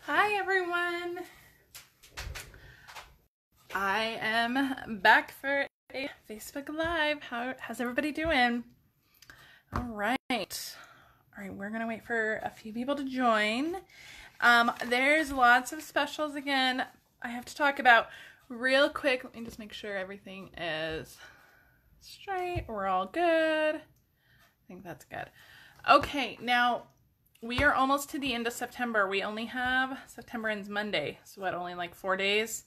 Hi everyone! I am back for a Facebook Live. How's everybody doing? Alright, we're gonna wait for a few people to join. There's lots of specials again I have to talk about real quick. Let me just make sure everything is straight. We're all good. I think that's good. Okay, now we are almost to the end of September. We only have, September ends Monday, so what, only like 4 days?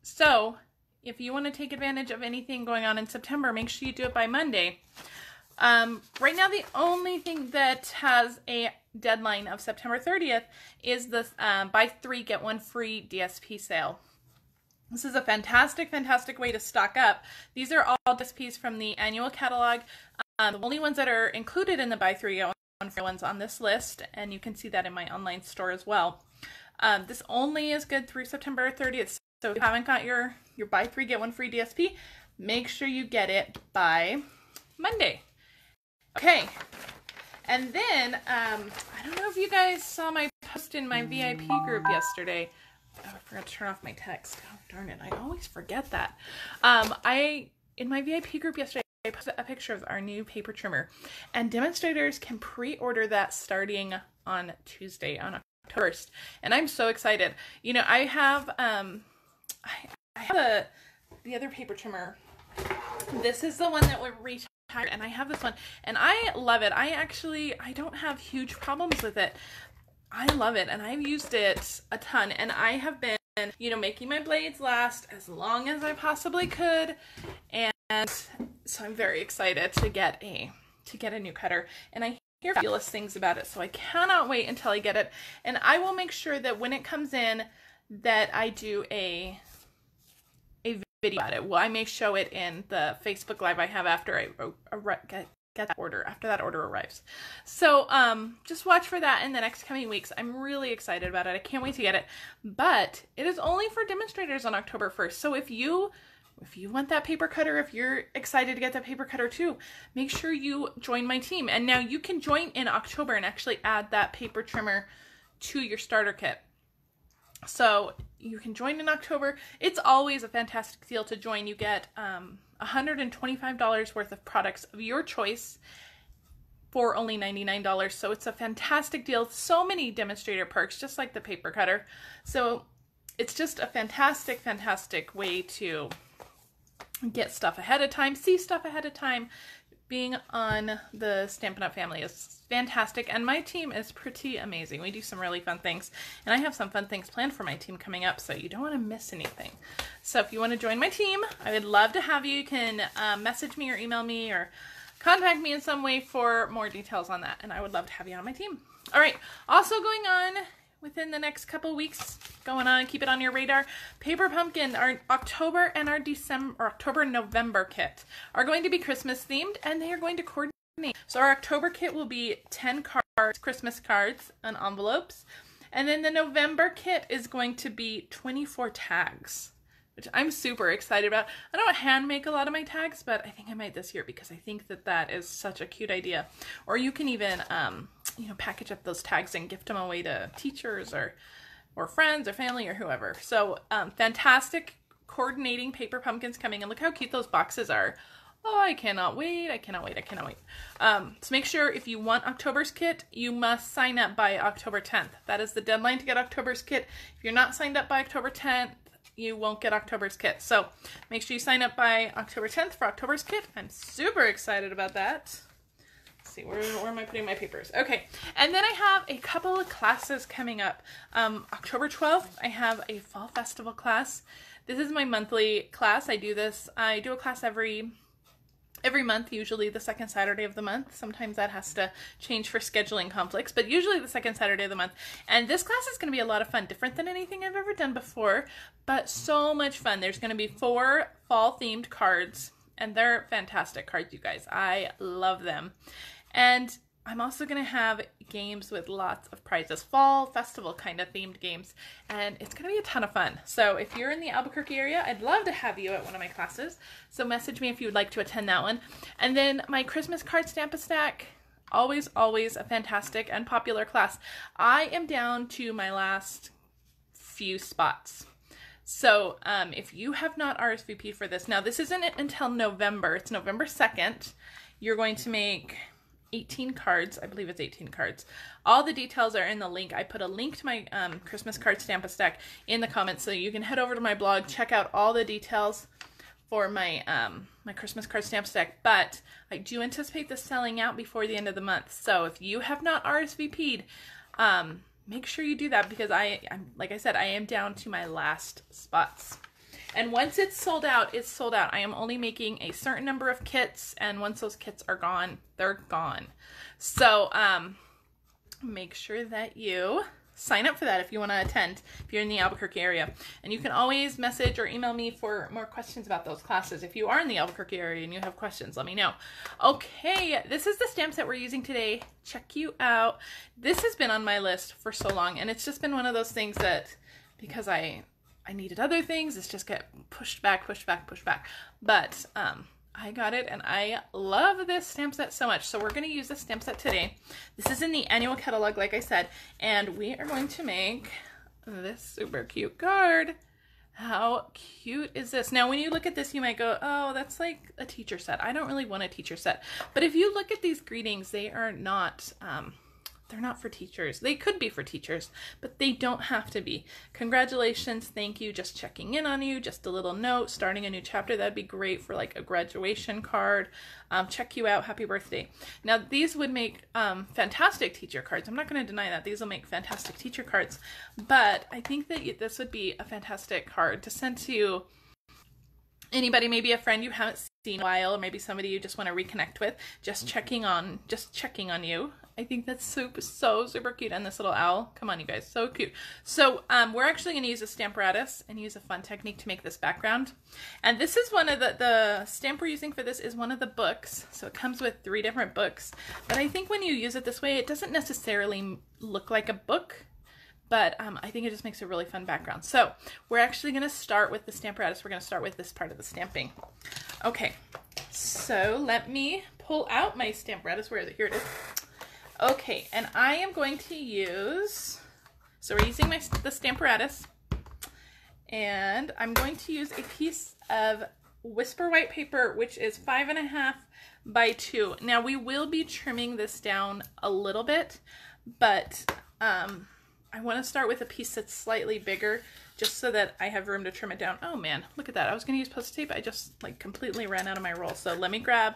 So if you want to take advantage of anything going on in September, make sure you do it by Monday. Right now, the only thing that has a deadline of September 30th is the buy 3, get 1 free DSP sale. This is a fantastic, fantastic way to stock up. These are all DSPs from the annual catalog. The only ones that are included in the buy 3, get 1 free ones on this list, and you can see that in my online store as well. This only is good through September 30th, so if you haven't got your buy 3, get 1 free DSP, make sure you get it by Monday. Okay, and then, I don't know if you guys saw my post in my VIP group yesterday. Oh, I forgot to turn off my text. Oh, darn it, I always forget that. In my VIP group yesterday, I posted a picture of our new paper trimmer, and demonstrators can pre-order that starting on Tuesday, on October 1st, and I'm so excited. You know, I have the other paper trimmer. This is the one that we're retired, and I have this one, and I love it. I don't have huge problems with it. I love it, and I've used it a ton, and I have been, you know, making my blades last as long as I possibly could, and so I'm very excited to get a new cutter, and I hear fabulous things about it, so I cannot wait until I get it. And I will make sure that when it comes in that I do a video about it. Well, I may show it in the Facebook Live I have after I get that order, after that order arrives. So just watch for that in the next coming weeks. I'm really excited about it. I can't wait to get it, but it is only for demonstrators on October 1st. So if you want that paper cutter, if you're excited to get that paper cutter too, make sure you join my team. And now you can join in October and actually add that paper trimmer to your starter kit. So you can join in October. It's always a fantastic deal to join. You get $125 worth of products of your choice for only $99. So it's a fantastic deal. So many demonstrator perks, just like the paper cutter. So it's just a fantastic, fantastic way to get stuff ahead of time, see stuff ahead of time. Being on the Stampin' Up! Family is fantastic, and my team is pretty amazing. We do some really fun things, and I have some fun things planned for my team coming up, so you don't want to miss anything. So if you want to join my team, I would love to have you. You can message me or email me or contact me in some way for more details on that, and I would love to have you on my team. All right, also going on within the next couple weeks, going on, keep it on your radar. Paper Pumpkin, our October and our October-November kit are going to be Christmas themed, and they are going to coordinate. So our October kit will be 10 cards, Christmas cards and envelopes, and then the November kit is going to be 24 tags, which I'm super excited about. I don't hand make a lot of my tags, but I think I might this year because I think that is such a cute idea. Or you can even you know, package up those tags and gift them away to teachers or friends or family or whoever. So fantastic coordinating paper pumpkins coming, and look how cute those boxes are. Oh, I cannot wait. I cannot wait. I cannot wait. So make sure if you want October's kit, you must sign up by October 10th. That is the deadline to get October's kit. If you're not signed up by October 10th, you won't get October's kit. So make sure you sign up by October 10th for October's kit. I'm super excited about that. Let's see, where am I putting my papers? Okay, and then I have a couple of classes coming up. October 12th, I have a fall festival class. This is my monthly class. I do a class every month, usually the second Saturday of the month. Sometimes that has to change for scheduling conflicts, but usually the second Saturday of the month. And this class is going to be a lot of fun, different than anything I've ever done before, but so much fun. There's going to be 4 fall-themed cards, and they're fantastic cards, you guys. I love them. And I'm also going to have games with lots of prizes, fall festival kind of themed games, and it's going to be a ton of fun. So if you're in the Albuquerque area, I'd love to have you at one of my classes. So message me if you would like to attend that one. And then my Christmas card Stamp-A-Stack Always, always a fantastic and popular class. I am down to my last few spots. So if you have not RSVP'd for this, now this isn't until November. It's November 2nd. You're going to make 18 cards. I believe it's 18 cards. All the details are in the link. I put a link to my Christmas card Stamp-a-Stack in the comments, so you can head over to my blog, check out all the details for my my Christmas card Stamp-a-Stack. But I do anticipate this selling out before the end of the month. So if you have not RSVP'd, make sure you do that, because I'm like I said, I am down to my last spots. And once it's sold out, it's sold out. I am only making a certain number of kits, and once those kits are gone, they're gone. So make sure that you sign up for that if you want to attend, if you're in the Albuquerque area. And you can always message or email me for more questions about those classes. If you are in the Albuquerque area and you have questions, let me know. Okay, this is the stamps that we're using today. Check you out. This has been on my list for so long, and it's just been one of those things that, because I needed other things, it's just get pushed back. But I got it, and I love this stamp set so much. So we're going to use this stamp set today. This is in the annual catalog, like I said, and we are going to make this super cute card. How cute is this? Now, when you look at this, you might go, oh, that's like a teacher set. I don't really want a teacher set. But if you look at these greetings, they are not... they're not for teachers. They could be for teachers, but they don't have to be. Congratulations, thank you, just checking in on you, just a little note, starting a new chapter. That'd be great for like a graduation card. Check you out, happy birthday. Now, these would make fantastic teacher cards. I'm not going to deny that. These will make fantastic teacher cards, but I think that this would be a fantastic card to send to anybody, maybe a friend you haven't seen in a while, or maybe somebody you just want to reconnect with, just checking on you. I think that's so super cute. And this little owl, come on you guys, so cute. So we're actually going to use a Stamparatus and use a fun technique to make this background. And this is one of the stamp we're using for this is one of the books. So it comes with 3 different books. But I think when you use it this way, it doesn't necessarily look like a book, but I think it just makes a really fun background. So we're actually going to start with the Stamparatus. We're going to start with this part of the stamping. Okay, so let me pull out my Stamparatus. Where is it? Here it is. Okay, and I am going to use, so we're using the Stamparatus, and I'm going to use a piece of Whisper White paper, which is 5.5 by 2. Now, we will be trimming this down a little bit, but I want to start with a piece that's slightly bigger, just so that I have room to trim it down. Oh man, look at that. I was going to use Post-it tape. I just like completely ran out of my roll. So let me grab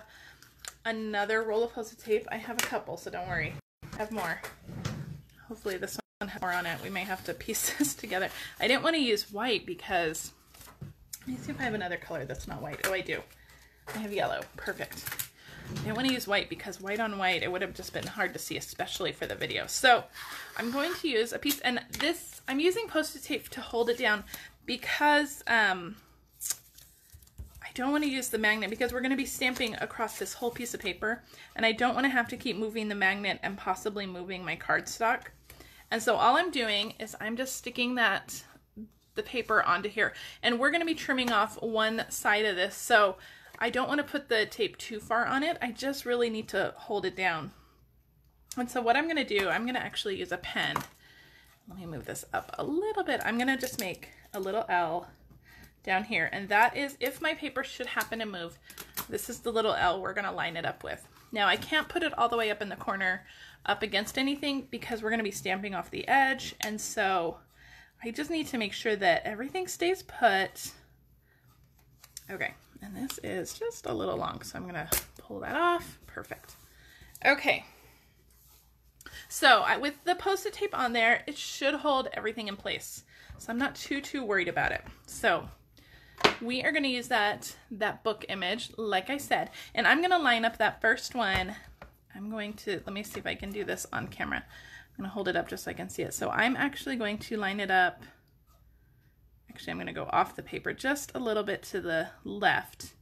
another roll of Post-it tape. I have a couple, so don't worry. I have more. Hopefully this one has more on it. We may have to piece this together. I didn't want to use white because, let me see if I have another color that's not white. Oh, I do. I have yellow. Perfect. I didn't want to use white because white on white, it would have just been hard to see, especially for the video. So I'm going to use a piece, and this, I'm using Post-it tape to hold it down because I don't want to use the magnet, because we're going to be stamping across this whole piece of paper, and I don't want to have to keep moving the magnet and possibly moving my cardstock. And so all I'm doing is I'm just sticking the paper onto here, and we're going to be trimming off one side of this. So I don't want to put the tape too far on it. I just really need to hold it down. And so what I'm going to do, I'm going to actually use a pen. Let me move this up a little bit. I'm going to just make a little L down here. And that is, if my paper should happen to move, this is the little L we're going to line it up with. Now I can't put it all the way up in the corner up against anything because we're going to be stamping off the edge. And so I just need to make sure that everything stays put. Okay. And this is just a little long, so I'm going to pull that off. Perfect. Okay. So with the Post-it tape on there, it should hold everything in place. So I'm not too worried about it. So we are going to use that book image, like I said, and I'm going to line up that first one. I'm going to, let me see if I can do this on camera. I'm going to hold it up just so I can see it. So I'm actually going to line it up. Actually, I'm going to go off the paper just a little bit to the left,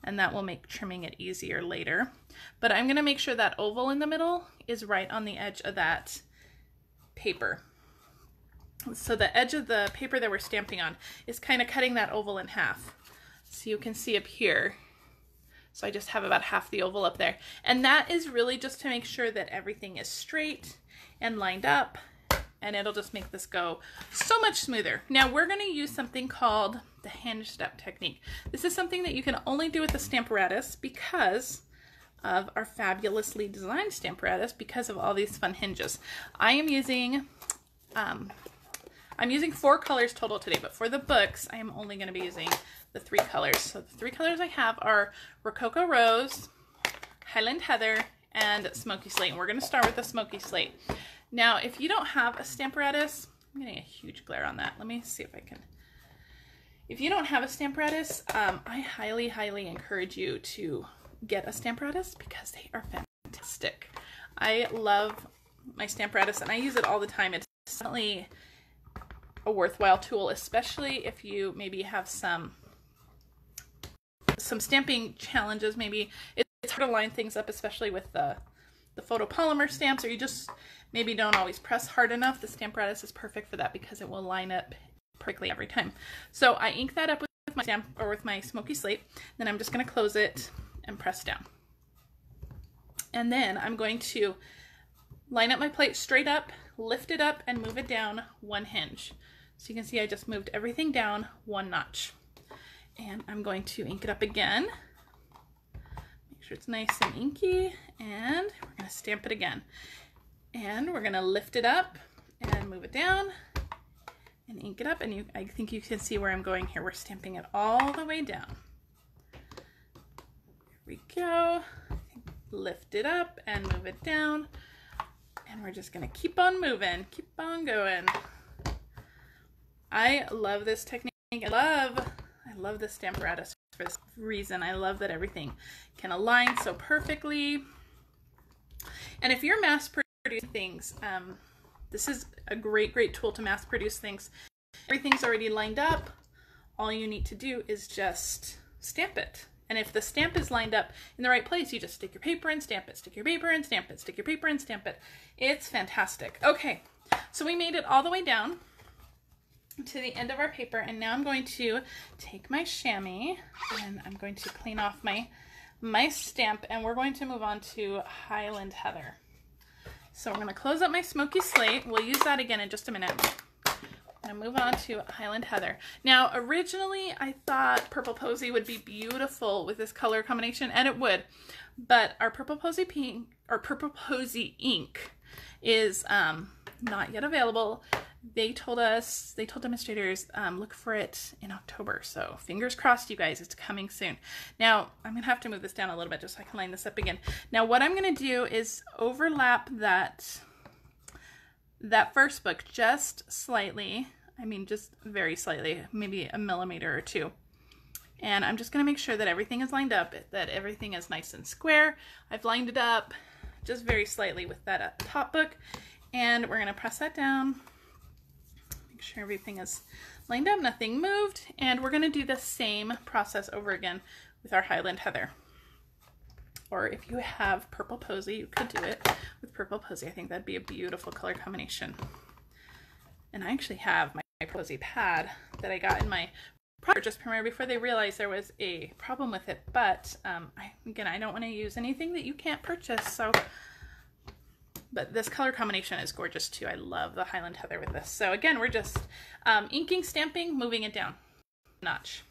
and that will make trimming it easier later. But I'm going to make sure that oval in the middle is right on the edge of that paper. So the edge of the paper that we're stamping on is kind of cutting that oval in half. So you can see up here. So I just have about half the oval up there. And that is really just to make sure that everything is straight and lined up, and it'll just make this go so much smoother. Now we're going to use something called the hinge step technique. This is something that you can only do with the Stamparatus because of our fabulously designed Stamparatus, because of all these fun hinges. I'm using 4 colors total today, but for the books I am only going to be using the 3 colors. So the 3 colors I have are Rococo Rose, Highland Heather, and Smoky Slate. And we're going to start with the Smoky Slate. Now, if you don't have a Stamparatus, I'm getting a huge glare on that. Let me see if I can. If you don't have a Stamparatus, I highly, highly encourage you to get a Stamparatus because they are fantastic. I love my Stamparatus and I use it all the time. It's definitely a worthwhile tool, especially if you maybe have some stamping challenges. Maybe it's hard to line things up, especially with the photopolymer stamps, or you just maybe don't always press hard enough. The Stamparatus is perfect for that because it will line up perfectly every time. So I ink that up with my stamp, or with my Smoky Slate. Then I'm just going to close it and press down. And then I'm going to line up my plate straight up, lift it up, and move it down 1 hinge. So you can see I just moved everything down 1 notch. And I'm going to ink it up again. Make sure it's nice and inky, and we're going to stamp it again. And we're going to lift it up and move it down and ink it up. And I think you can see where I'm going here. We're stamping it all the way down. Here we go. Lift it up and move it down. And we're just going to keep on moving, keep on going. I love this technique. I love the Stamparatus for this reason. I love that everything can align so perfectly. And if you're mass producing things, this is a great tool to mass produce things. Everything's already lined up. All you need to do is just stamp it. And if the stamp is lined up in the right place, you just stick your paper and stamp it, stick your paper and stamp it, stick your paper and stamp it. It's fantastic. Okay, so we made it all the way down to the end of our paper, and now I'm going to take my chamois and I'm going to clean off my stamp, and we're going to move on to Highland Heather. So we're going to close up my Smoky Slate. We'll use that again in just a minute. I'm going to move on to Highland Heather. Now, originally I thought Purple Posy would be beautiful with this color combination, and it would, but our Purple Posy pink, or Purple Posy ink is not yet available. They told demonstrators, look for it in October. So fingers crossed, you guys, it's coming soon. Now, I'm going to have to move this down a little bit just so I can line this up again. Now, what I'm going to do is overlap that first book just slightly. I mean, just very slightly, maybe a millimeter or 2. And I'm just going to make sure that everything is lined up, that everything is nice and square. I've lined it up just very slightly with that top book. And we're going to press that down. Make sure everything is lined up, nothing moved. And we're going to do the same process over again with our Highland Heather. Or if you have Purple Posy, you could do it with Purple Posy. I think that'd be a beautiful color combination. And I actually have my Purple Posy pad that I got in my purchase premiere before they realized there was a problem with it. But again, I don't want to use anything that you can't purchase. So, but this color combination is gorgeous too. I love the Highland Heather with this. So again, we're just inking, stamping, moving it down a notch.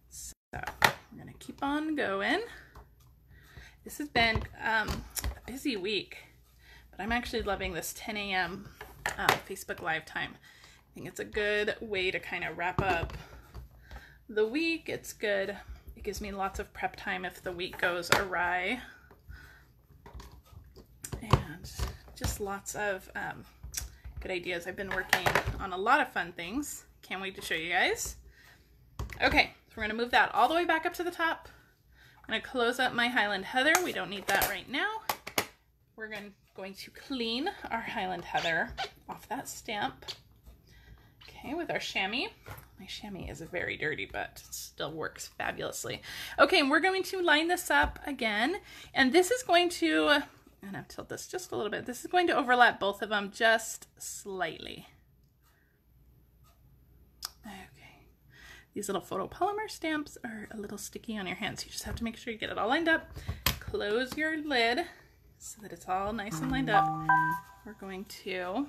So we're gonna keep on going. This has been a busy week, but I'm actually loving this 10 a.m. Facebook Live time. I think it's a good way to kind of wrap up the week. It's good. It gives me lots of prep time if the week goes awry. And just lots of good ideas. I've been working on a lot of fun things. Can't wait to show you guys. Okay, so we're going to move that all the way back up to the top. I'm going to close up my Highland Heather. We don't need that right now. We're going to clean our Highland Heather off that stamp. Okay, with our chamois. My chamois is very dirty, but it still works fabulously. Okay, and we're going to line this up again. And this is going to, I'm going to tilt this just a little bit. This is going to overlap both of them just slightly. Okay. These little photopolymer stamps are a little sticky on your hands. You just have to make sure you get it all lined up. Close your lid so that it's all nice and lined up. We're going to,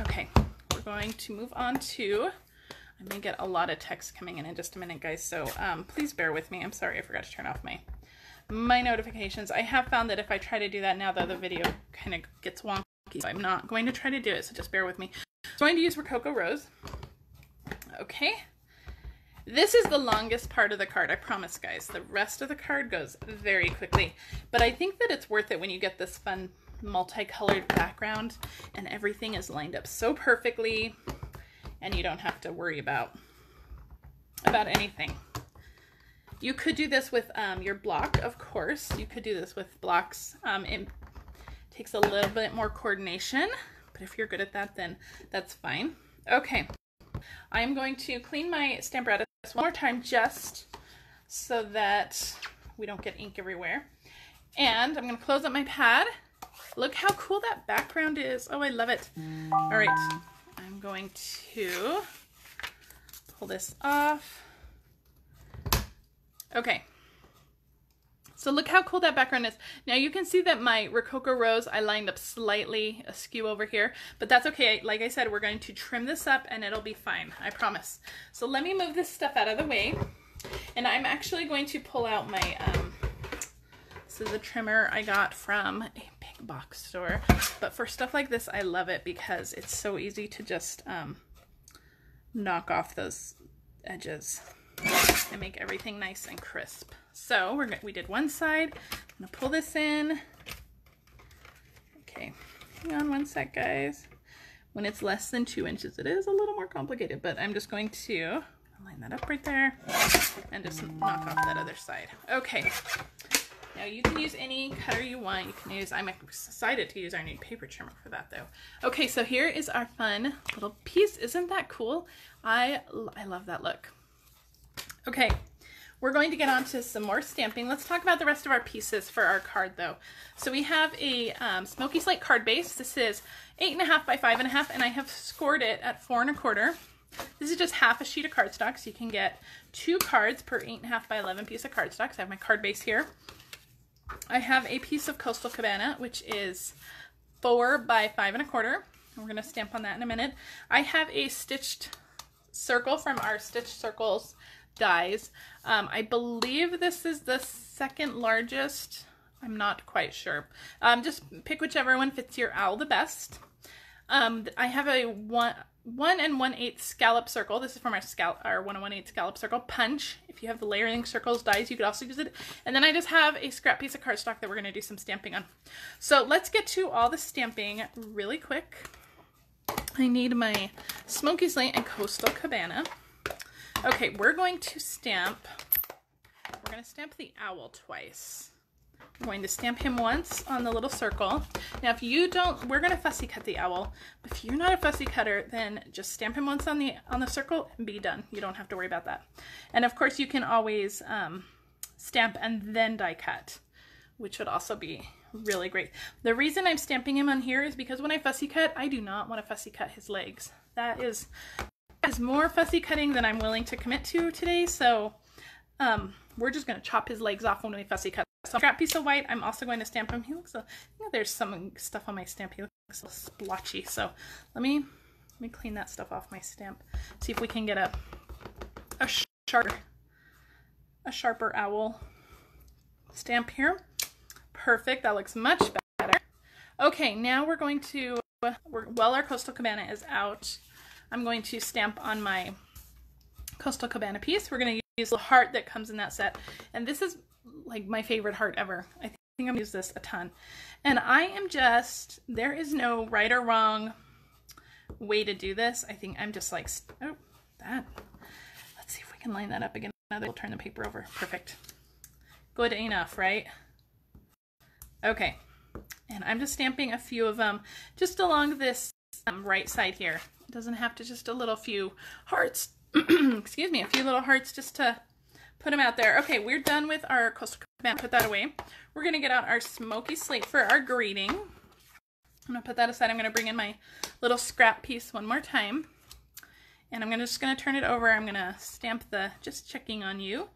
okay, we're going to move on to, I'm going to get a lot of text coming in just a minute, guys, so please bear with me. I'm sorry, I forgot to turn off my notifications. I have found that if I try to do that now, though, the video kind of gets wonky, so I'm not going to try to do it, so just bear with me. So I'm going to use Rococo Rose. Okay, this is the longest part of the card, I promise, guys. The rest of the card goes very quickly, but I think that it's worth it when you get this fun multicolored background and everything is lined up so perfectly and you don't have to worry about anything. You could do this with your block, of course. You could do this with blocks. It takes a little bit more coordination, but if you're good at that, then that's fine. Okay. I'm going to clean my Stamparatus one more time just so that we don't get ink everywhere. And I'm going to close up my pad. Look how cool that background is. Oh, I love it. All right, I'm going to pull this off. Okay. So look how cool that background is. Now you can see that my Rococo Rose, I lined up slightly askew over here, but that's okay. Like I said, we're going to trim this up and it'll be fine, I promise. So let me move this stuff out of the way. And I'm actually going to pull out my, this is a trimmer I got from a big box store. But for stuff like this, I love it because it's so easy to just knock off those edges and make everything nice and crisp. So we did one side. I'm gonna pull this in. Okay, hang on one sec, guys. When it's less than 2 inches, it is a little more complicated, but I'm just going to line that up right there and just knock off that other side. Okay, now you can use any cutter you want. You can use, I'm excited to use our new paper trimmer for that though. Okay, so here is our fun little piece. Isn't that cool? I love that look. Okay, we're going to get on to some more stamping. Let's talk about the rest of our pieces for our card though. So we have a Smoky Slate card base. This is 8.5 by 5.5 and I have scored it at 4 1/4. This is just half a sheet of cardstock, so you can get 2 cards per 8.5 by 11 piece of cardstock. So I have my card base here. I have a piece of Coastal Cabana, which is 4 by 5 1/4. We're gonna stamp on that in a minute. I have a stitched circle from our Stitch Circles dies. I believe this is the second largest. I'm not quite sure. Just pick whichever one fits your owl the best. I have a 1 1/8 scallop circle. This is from our 1 1/8 scallop circle punch. If you have the layering circles dies, you could also use it. And then I just have a scrap piece of cardstock that we're going to do some stamping on. So let's get to all the stamping really quick. I need my Smoky Slate and Coastal Cabana. Okay, we're going to stamp the owl twice. We're going to stamp him once on the little circle. Now if you don't, we're going to fussy cut the owl, but if you're not a fussy cutter, then just stamp him once on the circle and be done. You don't have to worry about that. And of course you can always stamp and then die cut, which would also be really great. The reason I'm stamping him on here is because when I fussy cut, I do not want to fussy cut his legs. That is more fussy cutting than I'm willing to commit to today, so we're just going to chop his legs off when we fussy cut. So scrap piece of white, I'm also going to stamp him. He looks, there's some stuff on my stamp. He looks a little splotchy, so let me clean that stuff off my stamp. See if we can get a sharper owl stamp here. Perfect, that looks much better. Okay, now we're going to, while our Coastal Cabana is out, I'm going to stamp on my Coastal Cabana piece. We're going to use the heart that comes in that set. And this is like my favorite heart ever. I think I'm going to use this a ton. And I am just, there is no right or wrong way to do this. I think I'm just like, oh, that. Let's see if we can line that up again. Now we'll turn the paper over. Perfect. Good enough, right? Okay. And I'm just stamping a few of them just along this right side here. It doesn't have to, just a little few hearts. Excuse me, a few little hearts just to put them out there. Okay, we're done with our Coastal Cabana. Put that away. We're going to get out our Smoky Slate for our greeting. I'm going to put that aside. I'm going to bring in my little scrap piece one more time. And I'm just gonna turn it over. I'm gonna stamp the just checking on you.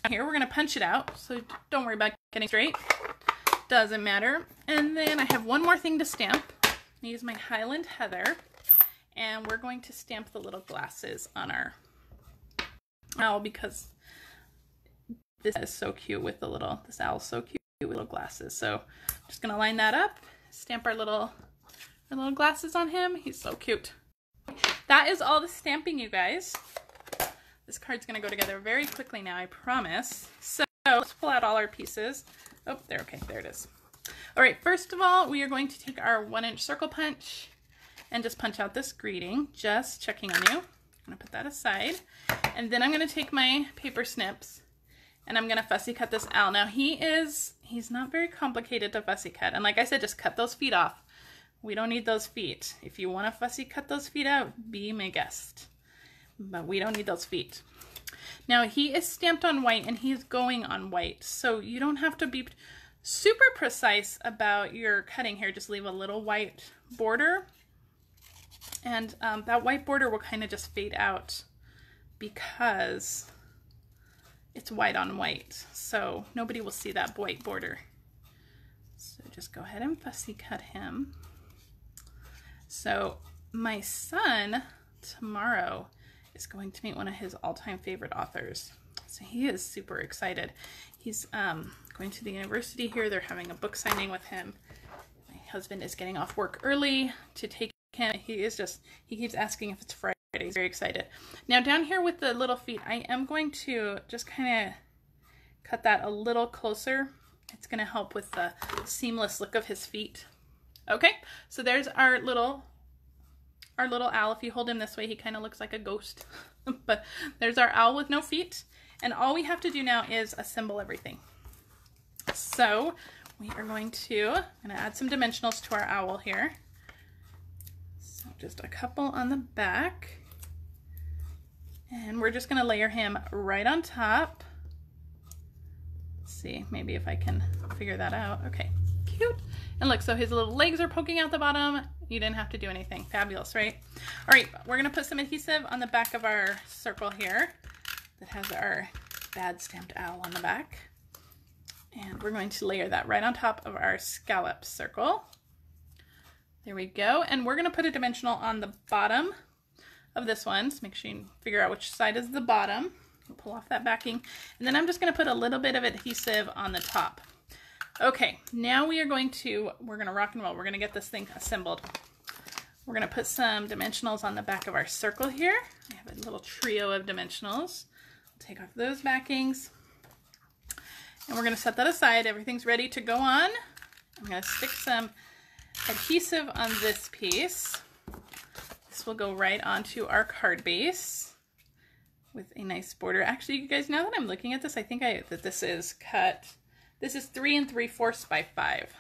Here we're gonna punch it out, so don't worry about getting straight. Doesn't matter. And then I have one more thing to stamp. I use my Highland Heather, and we're going to stamp the little glasses on our owl because this is so cute with the little, this owl's so cute with little glasses. So I'm just gonna line that up, stamp our little glasses on him. He's so cute. That is all the stamping, you guys. This card's gonna go together very quickly now, I promise. So let's pull out all our pieces. Oh, there, okay, there it is. All right, first of all, we are going to take our 1-inch circle punch and just punch out this greeting, just checking on you. I'm gonna put that aside. And then I'm gonna take my paper snips and I'm gonna fussy cut this owl. Now he's not very complicated to fussy cut. And like I said, just cut those feet off. We don't need those feet. If you wanna fussy cut those feet out, be my guest. But we don't need those feet. Now he is stamped on white and he's going on white. So you don't have to be super precise about your cutting here. Just leave a little white border. And that white border will kind of just fade out because it's white on white. So nobody will see that white border. So just go ahead and fussy cut him. So my son tomorrow is going to meet one of his all-time favorite authors. So he is super excited. He's going to the university here. They're having a book signing with him. My husband is getting off work early to take him. He keeps asking if it's Friday. He's very excited. Now down here with the little feet, I am going to just kind of cut that a little closer. It's going to help with the seamless look of his feet. Okay, so there's our little owl. If you hold him this way, he kind of looks like a ghost. But there's our owl with no feet. And all we have to do now is assemble everything. So we are going to add some dimensionals to our owl here. So just a couple on the back. And we're just going to layer him right on top. Let's see, maybe if I can figure that out. Okay, cute. And look, so his little legs are poking out the bottom. You didn't have to do anything. Fabulous, right? All right, we're gonna put some adhesive on the back of our circle here that has our bad stamped owl on the back. And we're going to layer that right on top of our scallop circle. There we go. And we're gonna put a dimensional on the bottom of this one. So make sure you figure out which side is the bottom. We'll pull off that backing. And then I'm just gonna put a little bit of adhesive on the top. Okay, now we're gonna rock and roll. We're gonna get this thing assembled. We're gonna put some dimensionals on the back of our circle here. I have a little trio of dimensionals. I'll take off those backings. And we're gonna set that aside. Everything's ready to go on. I'm gonna stick some adhesive on this piece. This will go right onto our card base with a nice border. Actually, you guys, now that I'm looking at this, I think that this is cut. This is 3 3/4 by 5.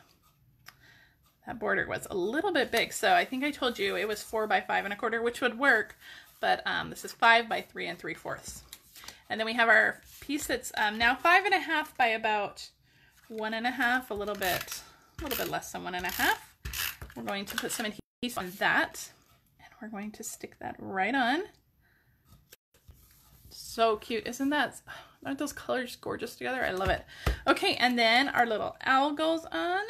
That border was a little bit big, so I think I told you it was 4 by 5 1/4, which would work, but this is 5 by 3 3/4. And then we have our piece that's now 5 1/2 by about 1 1/2, a little bit less than 1 1/2. We're going to put some adhesive on that, and we're going to stick that right on. So cute, aren't those colors gorgeous together? I love it. Okay, and then our little owl goes on.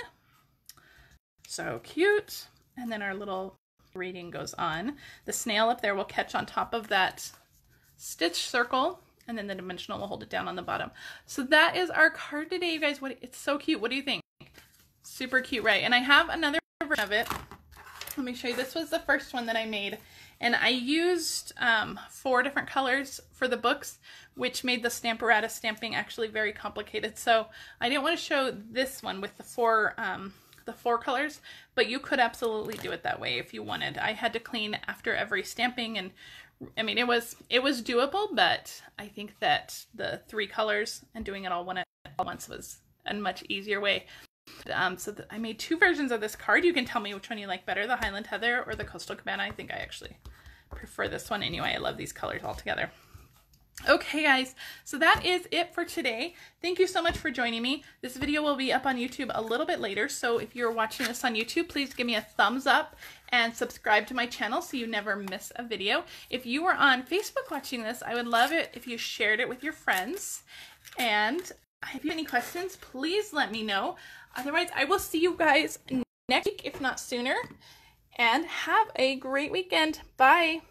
So cute. And then our little reading goes on. The snail up there will catch on top of that stitch circle, and then the dimensional will hold it down on the bottom. So that is our card today, you guys. It's so cute. What do you think? Super cute, right? And I have another version of it. Let me show you. This was the first one that I made. And I used 4 different colors for the books, which made the Stamparatus stamping actually very complicated. So I didn't want to show this one with the 4 colors, but you could absolutely do it that way if you wanted. I had to clean after every stamping, and I mean, it was doable, but I think that the 3 colors and doing it all at once was a much easier way. So I made 2 versions of this card. You can tell me which one you like better, the Highland Heather or the Coastal Cabana. I think I actually prefer this one anyway. I love these colors all together. Okay guys, so that is it for today. Thank you so much for joining me. This video will be up on YouTube a little bit later, so if you're watching this on YouTube, please give me a thumbs up and subscribe to my channel so you never miss a video. If you were on Facebook watching this, I would love it if you shared it with your friends. And if you have any questions, please let me know. Otherwise, I will see you guys next week, if not sooner. And have a great weekend. Bye.